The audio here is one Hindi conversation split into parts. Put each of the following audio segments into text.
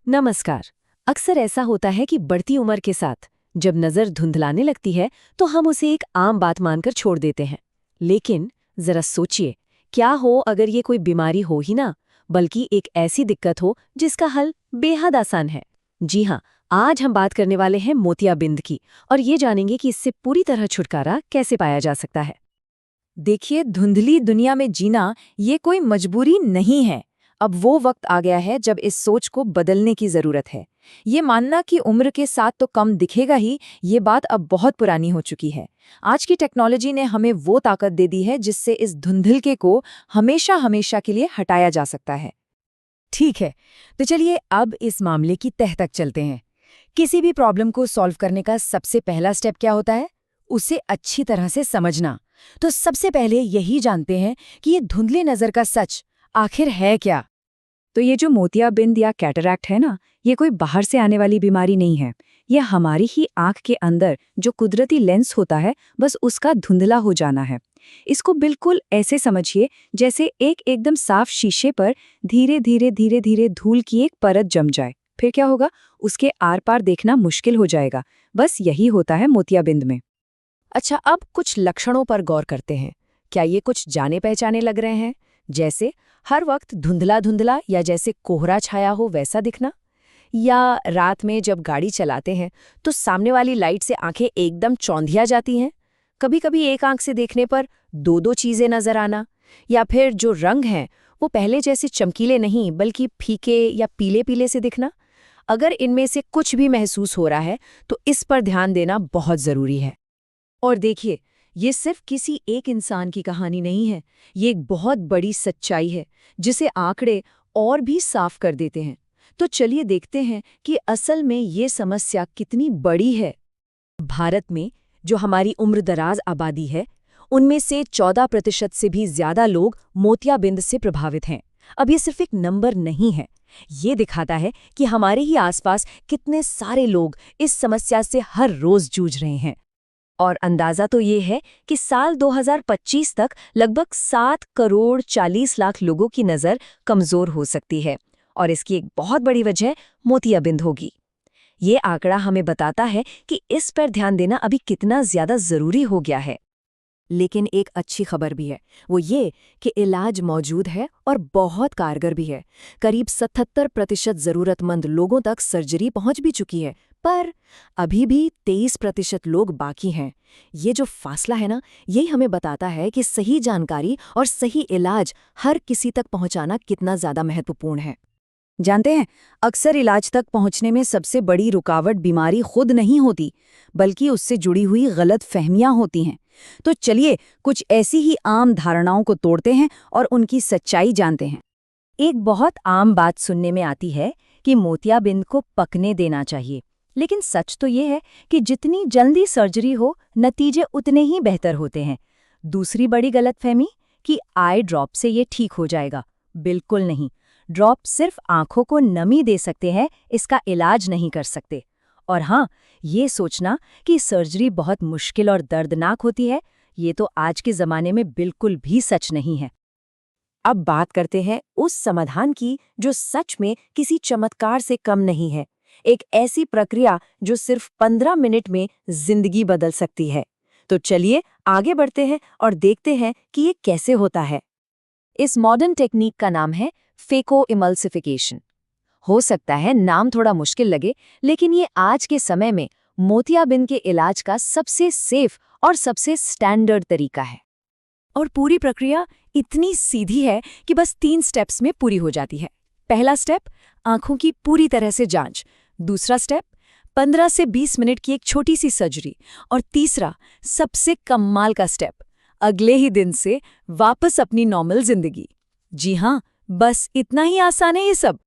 नमस्कार। अक्सर ऐसा होता है कि बढ़ती उम्र के साथ जब नज़र धुंधलाने लगती है तो हम उसे एक आम बात मानकर छोड़ देते हैं। लेकिन जरा सोचिए, क्या हो अगर ये कोई बीमारी हो ही ना, बल्कि एक ऐसी दिक्कत हो जिसका हल बेहद आसान है। जी हाँ, आज हम बात करने वाले हैं मोतियाबिंद की, और ये जानेंगे कि इससे पूरी तरह छुटकारा कैसे पाया जा सकता है। देखिए, धुंधली दुनिया में जीना ये कोई मजबूरी नहीं है। अब वो वक्त आ गया है जब इस सोच को बदलने की जरूरत है। ये मानना कि उम्र के साथ तो कम दिखेगा ही, ये बात अब बहुत पुरानी हो चुकी है। आज की टेक्नोलॉजी ने हमें वो ताकत दे दी है जिससे इस धुंधलके को हमेशा हमेशा के लिए हटाया जा सकता है। ठीक है, तो चलिए अब इस मामले की तह तक चलते हैं। किसी भी प्रॉब्लम को सॉल्व करने का सबसे पहला स्टेप क्या होता है? उसे अच्छी तरह से समझना। तो सबसे पहले यही जानते हैं कि ये धुंधली नज़र का सच आखिर है क्या। तो ये जो मोतियाबिंद या कैटरैक्ट है ना, ये कोई बाहर से आने वाली बीमारी नहीं है। ये हमारी ही आंख के अंदर जो कुदरती लेंस होता है, बस उसका धुंधला हो जाना है। इसको बिल्कुल ऐसे समझिए जैसे एक एकदम साफ शीशे पर धीरे धीरे धीरे धीरे धूल की एक परत जम जाए। फिर क्या होगा? उसके आर पार देखना मुश्किल हो जाएगा। बस यही होता है मोतियाबिंद में। अच्छा, अब कुछ लक्षणों पर गौर करते हैं। क्या ये कुछ जाने पहचाने लग रहे हैं? जैसे हर वक्त धुंधला धुंधला, या जैसे कोहरा छाया हो वैसा दिखना, या रात में जब गाड़ी चलाते हैं तो सामने वाली लाइट से आंखें एकदम चौंधिया जाती हैं। कभी कभी एक आंख से देखने पर दो दो चीजें नजर आना, या फिर जो रंग हैं वो पहले जैसे चमकीले नहीं बल्कि फीके या पीले पीले से दिखना। अगर इनमें से कुछ भी महसूस हो रहा है तो इस पर ध्यान देना बहुत जरूरी है। और देखिए, ये सिर्फ किसी एक इंसान की कहानी नहीं है, ये एक बहुत बड़ी सच्चाई है जिसे आंकड़े और भी साफ कर देते हैं। तो चलिए देखते हैं कि असल में ये समस्या कितनी बड़ी है। भारत में जो हमारी उम्रदराज आबादी है, उनमें से 14% से भी ज्यादा लोग मोतियाबिंद से प्रभावित हैं। अब ये सिर्फ एक नंबर नहीं है, ये दिखाता है कि हमारे ही आसपास कितने सारे लोग इस समस्या से हर रोज जूझ रहे हैं। और अंदाजा तो ये है कि साल 2025 तक लगभग 7 करोड़ 40 लाख लोगों की नज़र कमज़ोर हो सकती है, और इसकी एक बहुत बड़ी वजह मोतियाबिंद होगी। ये आंकड़ा हमें बताता है कि इस पर ध्यान देना अभी कितना ज़्यादा ज़रूरी हो गया है। लेकिन एक अच्छी खबर भी है, वो ये कि इलाज मौजूद है और बहुत कारगर भी है। करीब 77% ज़रूरतमंद लोगों तक सर्जरी पहुंच भी चुकी है, पर अभी भी 23% लोग बाकी हैं। ये जो फासला है ना, यही हमें बताता है कि सही जानकारी और सही इलाज हर किसी तक पहुंचाना कितना ज़्यादा महत्वपूर्ण है। जानते हैं, अक्सर इलाज तक पहुंचने में सबसे बड़ी रुकावट बीमारी खुद नहीं होती, बल्कि उससे जुड़ी हुई गलत फहमियां होती हैं। तो चलिए कुछ ऐसी ही आम धारणाओं को तोड़ते हैं और उनकी सच्चाई जानते हैं। एक बहुत आम बात सुनने में आती है कि मोतियाबिंद को पकने देना चाहिए, लेकिन सच तो ये है कि जितनी जल्दी सर्जरी हो, नतीजे उतने ही बेहतर होते हैं। दूसरी बड़ी गलतफहमी कि आई ड्रॉप से ये ठीक हो जाएगा। बिल्कुल नहीं। ड्रॉप सिर्फ आंखों को नमी दे सकते हैं, इसका इलाज नहीं कर सकते। और हाँ, ये सोचना कि सर्जरी बहुत मुश्किल और दर्दनाक होती है, ये तो आज के ज़माने में बिल्कुल भी सच नहीं है। अब बात करते हैं उस समाधान की जो सच में किसी चमत्कार से कम नहीं है। एक ऐसी प्रक्रिया जो सिर्फ 15 मिनट में जिंदगी बदल सकती है। तो चलिए आगे बढ़ते हैं और देखते हैं कि ये कैसे होता है। इस मॉडर्न टेक्निक का नाम है फेको इमल्सिफिकेशन। हो सकता है नाम थोड़ा मुश्किल लगे, लेकिन ये आज के समय में मोतियाबिंद के इलाज का सबसे सेफ और सबसे स्टैंडर्ड तरीका है। और पूरी प्रक्रिया इतनी सीधी है कि बस 3 स्टेप्स में पूरी हो जाती है। पहला स्टेप, आंखों की पूरी तरह से जांच। दूसरा स्टेप, 15 से 20 मिनट की एक छोटी सी सर्जरी। और तीसरा, सबसे कमाल का स्टेप, अगले ही दिन से वापस अपनी नॉर्मल जिंदगी। जी हाँ, बस इतना ही आसान है ये सब।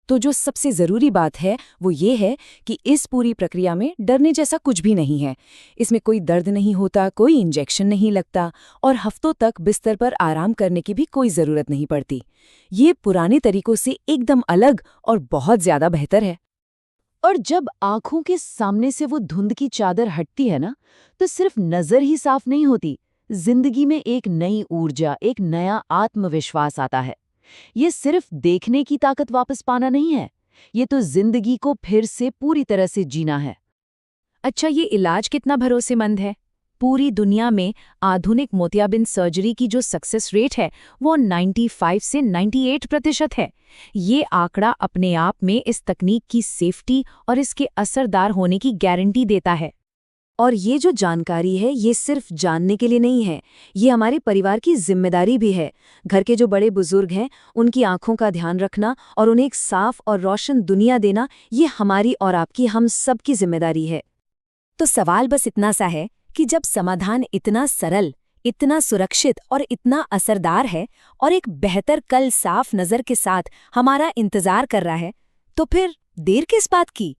तो जो सबसे ज़रूरी बात है वो ये है कि इस पूरी प्रक्रिया में डरने जैसा कुछ भी नहीं है। इसमें कोई दर्द नहीं होता, कोई इंजेक्शन नहीं लगता, और हफ्तों तक बिस्तर पर आराम करने की भी कोई ज़रूरत नहीं पड़ती। ये पुराने तरीकों से एकदम अलग और बहुत ज़्यादा बेहतर है। और जब आंखों के सामने से वो धुंध की चादर हटती है ना, तो सिर्फ नज़र ही साफ नहीं होती, जिंदगी में एक नई ऊर्जा, एक नया आत्मविश्वास आता है। ये सिर्फ देखने की ताकत वापस पाना नहीं है, ये तो जिंदगी को फिर से पूरी तरह से जीना है। अच्छा, ये इलाज कितना भरोसेमंद है? पूरी दुनिया में आधुनिक मोतियाबिंद सर्जरी की जो सक्सेस रेट है वो 95 से 98% है। ये आंकड़ा अपने आप में इस तकनीक की सेफ्टी और इसके असरदार होने की गारंटी देता है। और ये जो जानकारी है ये सिर्फ जानने के लिए नहीं है, ये हमारे परिवार की जिम्मेदारी भी है। घर के जो बड़े बुजुर्ग हैं उनकी आंखों का ध्यान रखना और उन्हें एक साफ और रोशन दुनिया देना, ये हमारी और आपकी, हम सबकी जिम्मेदारी है। तो सवाल बस इतना सा है कि जब समाधान इतना सरल, इतना सुरक्षित और इतना असरदार है और एक बेहतर कल साफ नज़र के साथ हमारा इंतजार कर रहा है, तो फिर देर किस बात की?